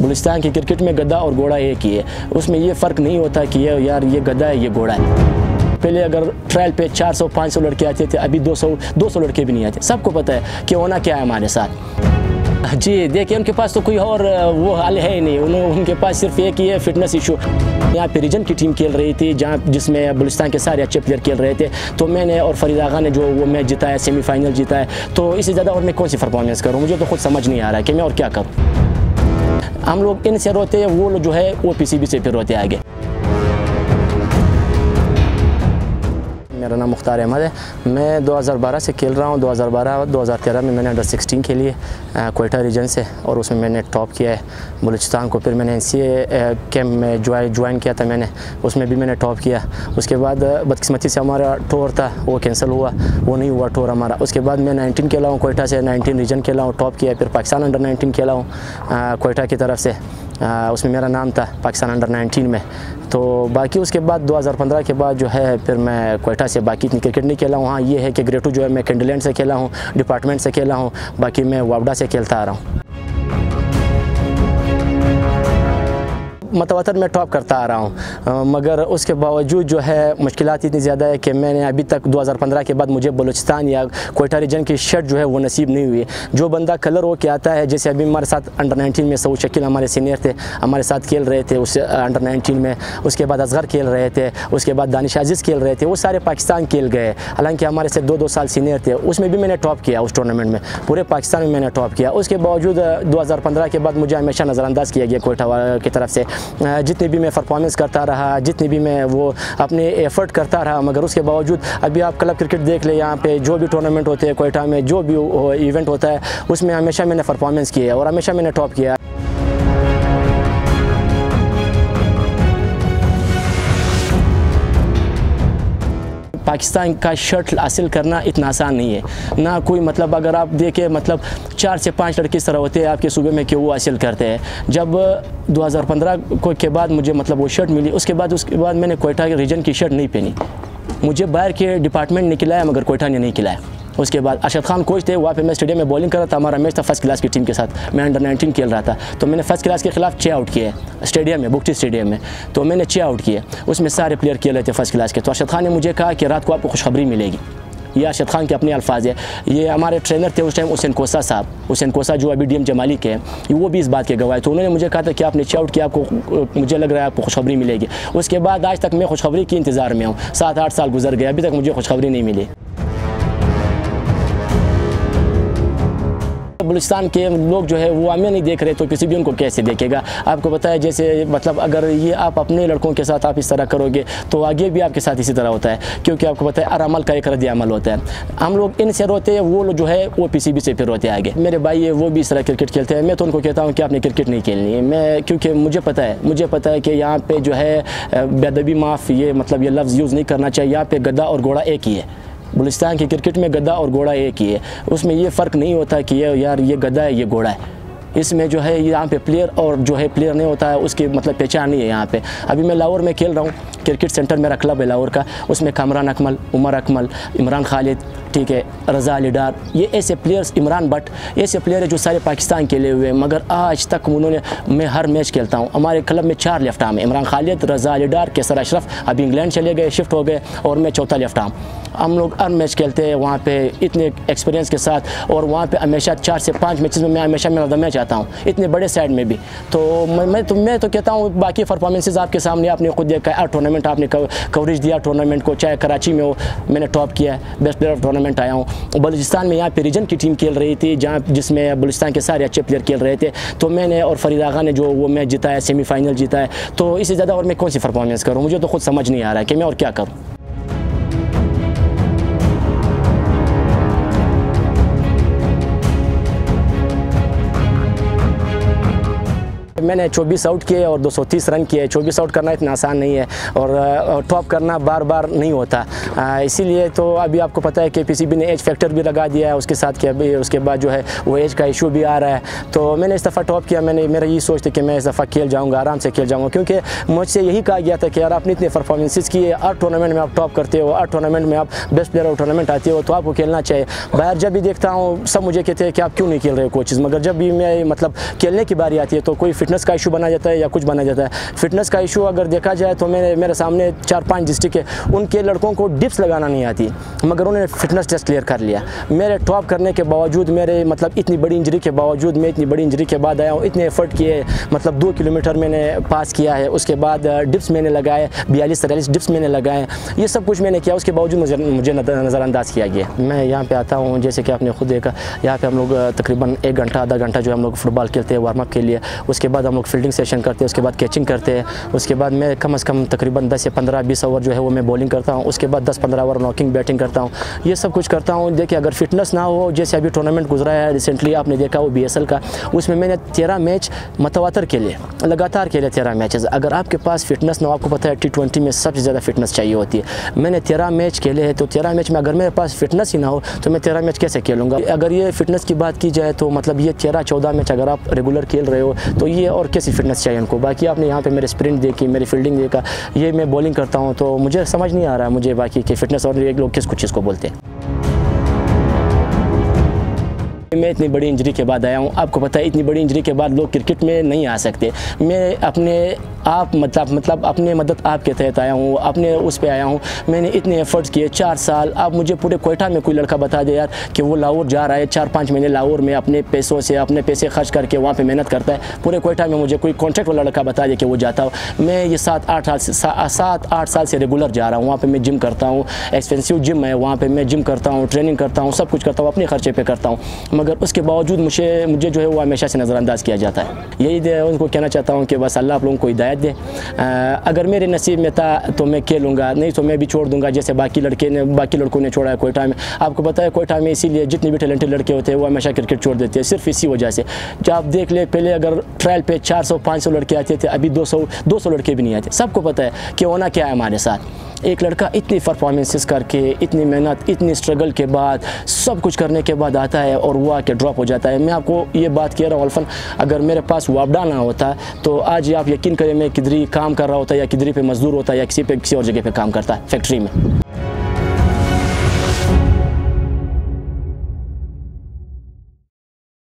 बलूचिस्तान की क्रिकेट में गद्दा और घोड़ा एक ही है, उसमें ये फ़र्क नहीं होता कि ये गद्दा है, ये घोड़ा है। पहले अगर ट्रायल पे 400-500 लड़के आते थे, अभी 200 लड़के भी नहीं आते। सबको पता है कि होना क्या है हमारे साथ। जी देखिए, उनके पास तो कोई और वो हाल है ही नहीं, उनके पास सिर्फ एक ही है, फिटनेस इशू। यहाँ पे रीजन की टीम खेल रही थी जिसमें बलूचिस्तान के सारे अच्छे प्लेयर खेल रहे थे, तो मैंने और फरीद आगा ने जो वो मैच जीता है, सेमीफाइनल जीता है, तो इससे ज़्यादा और मैं कौन सी परफॉर्मेंस करूँ? मुझे तो खुद समझ नहीं आ रहा है कि मैं और क्या करूँ। हम लोग इनसे रोते हैं, वो लोग जो है वो पीसीबी से फिर रोते आगे। मेरा नाम मुख्तार अहमद है, मैं 2012 से खेल रहा हूँ। 2012-2013 में मैंने अंडर-16 खेली है क्वेटा रीजन से, और उसमें मैंने टॉप किया है बलूचिस्तान को। फिर मैंने NCA कैंप में ज्वाइन किया था मैंने, उसमें भी मैंने टॉप किया। उसके बाद बदकिस्मती से हमारा टूर था वो कैंसिल हुआ, वो नहीं हुआ टूर हमारा। उसके बाद मैं 19 खेला हूँ क्वेटा से, 19 रीजन खेला हूँ, टॉप किया। फिर पाकिस्तान अंडर-19 खेला हूँ क्वेटा की तरफ से, उसमें मेरा नाम था पाकिस्तान अंडर-19 में। तो बाकी उसके बाद 2015 के बाद जो है फिर मैं क्वेटा से बाकी इतनी क्रिकेट नहीं खेला हूँ। हाँ ये है कि ग्रेड 2 जो है मैं कैंडीलैंड से खेला हूँ, डिपार्टमेंट से खेला हूँ, बाकी मैं वावडा से खेलता आ रहा हूँ। मतवातर में टॉप करता आ रहा हूँ, मगर उसके बावजूद जो है मुश्किलात इतनी ज़्यादा है कि मैंने अभी तक 2015 के बाद मुझे बलूचिस्तान या क्वेटा रीजन की शर्ट जो है वो नसीब नहीं हुई। जो बंदा कलर हो के आता है, जैसे अभी हमारे साथ अंडर-19 में सऊद शकील हमारे सीनियर थे, हमारे साथ खेल रहे थे उस अंडर-19 में। उसके बाद असगर खेल रहे थे, उसके बाद दानिश अजीज़ खेल रहे थे, वो सारे पाकिस्तान खेल गए। हालांकि हमारे से 2-2 साल सीनियर थे, उसमें भी मैंने टॉप किया। उस टूर्नामेंट में पूरे पाकिस्तान में मैंने टॉप किया। उसके बावजूद 2015 के बाद मुझे हमेशा नज़रअंदाज किया गया क्वेटा की तरफ से। जितनी भी मैं परफॉर्मेंस करता रहा, जितनी भी मैं वो अपने एफर्ट करता रहा, मगर उसके बावजूद अभी आप क्लब क्रिकेट देख ले, यहाँ पे जो भी टूर्नामेंट होते हैं क्वेटा में, जो भी इवेंट होता है, उसमें हमेशा मैंने परफॉर्मेंस की है और हमेशा मैंने टॉप किया। पाकिस्तान का शर्ट हासिल करना इतना आसान नहीं है ना। कोई मतलब अगर आप देखें, मतलब 4 से 5 लड़के इस तरह होते हैं आपके सूबे में कि वो हासिल करते हैं। जब 2015 के बाद मुझे मतलब वो शर्ट मिली, उसके बाद मैंने क्वेटा के रीजन की शर्ट नहीं पहनी। मुझे बाहर के डिपार्टमेंट ने खिलाया, मगर क्वेटा ने नहीं खिलाया। उसके बाद अरशद खान कोच थे, वहाँ पे मैं स्टेडियम में बॉलिंग कर रहा था। हमारा मैच था फर्स्ट क्लास की टीम के साथ, मैं अंडर-19 खेल रहा था। तो मैंने फर्स्ट क्लास के खिलाफ 6 आउट किए स्टेडियम में, बुकटी स्टेडियम में। तो मैंने 6 आउट किए, उसमें सारे प्लेयर खेल रहे थे फर्स्ट क्लास के। तो अरशद खान ने मुझे कहा कि रात को आपको खुशखबरी मिलेगी। ये अरशद खान के अपने अल्फाज है। ये हमारे ट्रेनर थे उस टाइम हुसैन कोसा साहब, हुसैन कोसा जो अभी DM जमाली के हैं, वो भी इस बात के गवाह। तो उन्होंने मुझे कहा था कि आपने 6 आउट किया, आपको मुझे लग रहा है आपको खुशखबरी मिलेगी। उसके बाद आज तक मैं खुशखबरी के इंतज़ार में हूँ। 7-8 साल गुजर गए, अभी तक मुझे खुशखबरी नहीं मिली। बलूचिस्तान के लोग जो है वो हमें नहीं देख रहे, तो किसी भी उनको कैसे देखेगा? आपको पता है, जैसे मतलब अगर ये आप अपने लड़कों के साथ आप इस तरह करोगे तो आगे भी आपके साथ इसी तरह होता है, क्योंकि आपको पता है हर अमल का एक रद्द अमल होता है। हम लोग इनसे रोते हैं, वो लोग जो है वो पीसीबी से फिर रोते आगे। मेरे भाई है वो भी इस तरह क्रिकेट खेलते हैं, मैं तो उनको कहता हूँ कि आपने क्रिकेट नहीं खेलनी है। मैं क्योंकि मुझे पता है कि यहाँ पे जो है बेअदबी माफ़, ये मतलब ये लफ्ज़ यूज़ नहीं करना चाहिए। यहाँ पे गद्दा और घोड़ा एक ही है। बलूचिस्तान की क्रिकेट में गद्दा और घोड़ा एक ही है, उसमें ये फ़र्क नहीं होता कि ये गद्दा है, ये घोड़ा है। इसमें जो है यहाँ पे प्लेयर और जो है प्लेयर नहीं होता है, उसकी मतलब पहचान नहीं है यहाँ पे। अभी मैं लाहौर में खेल रहा हूँ, क्रिकेट सेंटर मेरा क्लब है लाहौर का, उसमें कामरान अकमल, उमर अकमल, इमरान खालिद, ठीक है, रज़ा अली डार, ये ऐसे प्लेयर्स, इमरान भट्ट, ऐसे प्लेयर है जो सारे पाकिस्तान के लिए हुए, मगर आज तक उन्होंने, मैं हर मैच खेलता हूँ। हमारे क्लब में 4 लेफ्ट आर्म है, इमरान खालिद, रज़ा अली डार, कैसर अशरफ, अभी इंग्लैंड चले गए, शिफ्ट हो गए, और मैं चौथा लेफ्ट आर्म। हम लोग हर मैच खेलते हैं वहाँ पे इतने एक्सपीरियंस के साथ, और वहाँ पे हमेशा 4 से 5 मैचेस में मैं हमेशा मैन ऑफ द मैच आता हूँ, इतने बड़े साइड में भी। तो मैं तो कहता हूँ बाकी परफॉर्मेंसेज आपके सामने, आपने खुद देखा है। 8 टूर्नामेंट आपने कवरेज दिया टूर्नामेंट को, चाहे कराची में हो मैंने टॉप किया है, बेस्ट प्लेयर ऑफ टूर्नामेंट आया हूँ। बलूचिस्तान में यहाँ पे रीजन की टीम खेल रही थी, जिसमें बलूचिस्तान के सारे अच्छे प्लेयर खेल रहे थे, तो मैंने और फरीद आगा ने जो वो मैच जीता है, सेमीफाइनल जीता है। तो इससे ज़्यादा और मैं कौन सी परफॉर्मेंस करूँ? मुझे तो खुद समझ नहीं आ रहा है कि मैं और क्या करूँ। मैंने 24 आउट किए और 230 रन किए। 24 आउट करना इतना आसान नहीं है, और टॉप करना बार बार नहीं होता। इसीलिए तो अभी आपको पता है कि पीसीबी ने एज फैक्टर भी लगा दिया है उसके साथ, कि अभी उसके बाद जो है वो एज का इशू भी आ रहा है। तो मैंने इस दफ़ा टॉप किया। मेरा ये सोच थी कि मैं इस दफ़ा खेल जाऊँगा, आराम से खेल जाऊँगा, क्योंकि मुझसे यही कहा गया था कि यार आपने इतने परफॉर्मेंसेस किए, 8 टूर्नामेंट में आप टॉप करते हो, 8 टूर्नामेंट में आप बेस्ट प्लेयर ऑफ टूर्नामेंट आते हो, तो आपको खेलना चाहिए। बाहर जब भी देखता हूँ सब मुझे कहते हैं कि आप क्यों नहीं खेल रहे हो कोचेज़, मगर जब भी मैं मतलब खेलने की बारी आती है तो कोई फिटनेस फिटनेस का इशू बना जाता है या कुछ बना जाता है। फिटनेस का इशू अगर देखा जाए तो मेरे सामने 4-5 डिस्ट्रिक्ट है, उनके लड़कों को डिप्स लगाना नहीं आती, मगर उन्होंने फिटनेस टेस्ट क्लियर कर लिया। मेरे टॉप करने के बावजूद, मेरे मतलब इतनी बड़ी इंजरी के बावजूद, मैं इतनी बड़ी इंजरी के बाद आया हूँ, इतने एफर्ट किए, मतलब 2 किलोमीटर मैंने पास किया है, उसके बाद डिप्स मैंने लगाए, 42-43 डिप्स मैंने लगाए, ये सब कुछ मैंने किया, उसके बावजूद मुझे नज़रअंदाज किया गया। मैं यहाँ पे आता हूँ, जैसे कि आपने खुद देखा, यहाँ पे हम लोग तकरीबन 1 घंटा आधा घंटा जो हम लोग फुटबॉल खेलते हैं वार्म अप के लिए, उसके बाद हम लोग फील्डिंग सेशन करते हैं, उसके बाद कैचिंग करते हैं, उसके बाद मैं कम से कम तकरीबन 10 से 15-20 ओवर जो है वो मैं बॉलिंग करता हूँ, उसके बाद 10-15 ओवर नॉकिंग बैटिंग करता हूँ, ये सब कुछ करता हूँ। देखिए अगर फिटनेस ना हो, जैसे अभी टूर्नामेंट गुजरा है रिसेंटली आपने देखा वो BSL का, उसमें मैंने 13 मैच मतवातर खेले, लगातार खेले 13 मैचेस। अगर आपके पास फिटनेस ना हो, आपको पता है T20 में सबसे ज़्यादा फिटनेस चाहिए होती है, मैंने 13 मैच खेले हैं, तो 13 मैच में अगर मेरे पास फिटनेस ही ना हो तो मैं 13 मैच कैसे खेलूँगा। अगर ये फिटनेस की बात की जाए तो मतलब ये 13-14 मैच अगर आप रेगुलर खेल रहे हो तो ये और कैसी फिटनेस चाहिए उनको। बाकी आपने यहाँ पे मेरे स्प्रिंट देखी, मेरी फील्डिंग देखा, ये मैं बॉलिंग करता हूँ, तो मुझे समझ नहीं आ रहा मुझे बाकी कि फिटनेस और एक लोग किस कुछ चीज़ को बोलते हैं। मैं इतनी बड़ी इंजरी के बाद आया हूँ, आपको पता है इतनी बड़ी इंजरी के बाद लोग क्रिकेट में नहीं आ सकते। मैं अपने आप मतलब अपने मदद आपके तहत आया हूँ, अपने उस पे आया हूँ। मैंने इतने एफर्ट्स किए 4 साल। अब मुझे पूरे कोयटा में कोई लड़का बता दे यार कि वो लाहौर जा रहा है, 4-5 महीने लाहौर में अपने पैसों से, अपने पैसे खर्च करके वहाँ पे मेहनत करता है। पूरे कोयटा में मुझे कोई कॉन्ट्रैक्ट वाला लड़का बता दे कि वो जाता हो। मैं ये 7-8 साल से रेगुलर जा रहा हूँ, वहाँ पर मैं जिम करता हूँ, एक्सपेंसिव जिम है, वहाँ पर मैं जिम करता हूँ, ट्रेनिंग करता हूँ, सब कुछ करता हूँ, अपने खर्चे पर करता हूँ, मगर उसके बावजूद मुझे जो है वो हमेशा से नज़रअंदाज किया जाता है। यही उनको कहना चाहता हूँ कि बस अल्लाह आप लोगों को हिदायत दे। अगर मेरे नसीब में था तो मैं खेलूँगा, नहीं तो मैं भी छोड़ दूँगा, जैसे बाकी लड़कों ने छोड़ा है कोयटा में। आपको पता है कोयटा में इसीलिए जितने भी टैलेंटेड लड़के होते हैं वो हमेशा क्रिकेट छोड़ देते हैं, सिर्फ इसी वजह से। जब आप देख ले, पहले अगर ट्रायल पे 400-500 लड़के आते थे, अभी 200 लड़के भी नहीं आते। सबको पता है कि होना क्या है हमारे साथ। एक लड़का इतनी परफॉर्मेंसेस करके, इतनी मेहनत, इतनी स्ट्रगल के बाद, सब कुछ करने के बाद आता है और वो आके ड्रॉप हो जाता है। मैं आपको ये बात कह रहा हूँ अल्फन, अगर मेरे पास वापडा ना होता तो आज आप यकीन करें मैं किधर काम कर रहा होता, या किधर पे मजदूर होता, या किसी और जगह पे काम करता फैक्ट्री में।